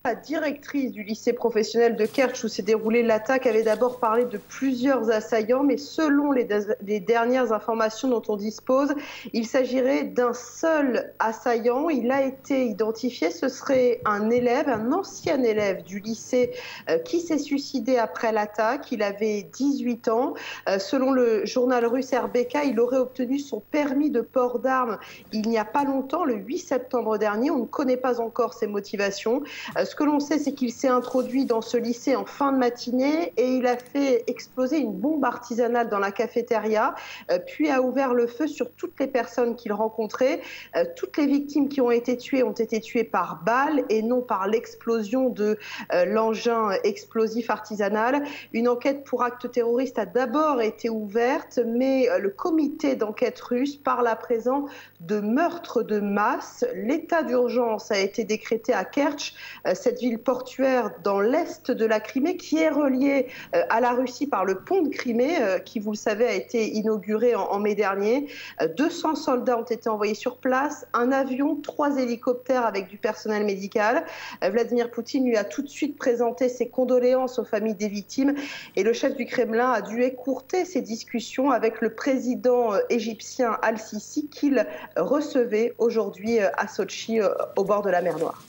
La directrice du lycée professionnel de Kertch où s'est déroulée l'attaque avait d'abord parlé de plusieurs assaillants, mais selon les dernières informations dont on dispose, il s'agirait d'un seul assaillant. Il a été identifié, ce serait un élève, un ancien élève du lycée qui s'est suicidé après l'attaque. Il avait 18 ans. Selon le journal russe RBK, il aurait obtenu son permis de port d'armes il n'y a pas longtemps, le 8 septembre dernier. On ne connaît pas encore ses motivations. Ce que l'on sait, c'est qu'il s'est introduit dans ce lycée en fin de matinée et il a fait exploser une bombe artisanale dans la cafétéria, puis a ouvert le feu sur toutes les personnes qu'il rencontrait. Toutes les victimes qui ont été tuées par balle et non par l'explosion de l'engin explosif artisanal. Une enquête pour acte terroriste a d'abord été ouverte, mais le comité d'enquête russe parle à présent de meurtre de masse. L'état d'urgence a été décrété à Kertch, cette ville portuaire dans l'est de la Crimée qui est reliée à la Russie par le pont de Crimée qui, vous le savez, a été inauguré en mai dernier. 200 soldats ont été envoyés sur place, un avion, 3 hélicoptères avec du personnel médical. Vladimir Poutine lui a tout de suite présenté ses condoléances aux familles des victimes et le chef du Kremlin a dû écourter ses discussions avec le président égyptien Al-Sisi qu'il recevait aujourd'hui à Sotchi au bord de la mer Noire.